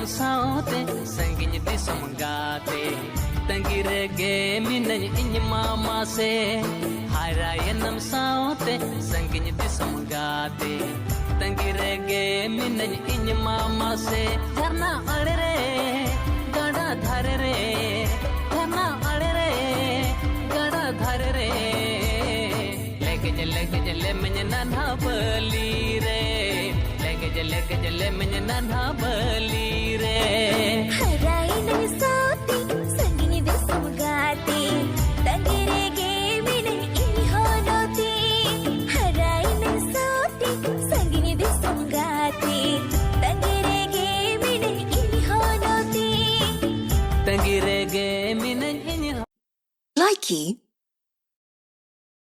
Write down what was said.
nam saote sangin di samgate tangire ge minan in mama se hara nam saote sangin di samgate tangire ge minan in mama se dharna ade re gada dhare re dharna ade re gada dhare re lege jale men nanha bali re lege jale men nanha bali re harai nahi saati sangini de samgati tangire ge mine ini honoti harai nahi saati sangini de samgati tangire ge mine ini honoti tangire ge mine ini Likey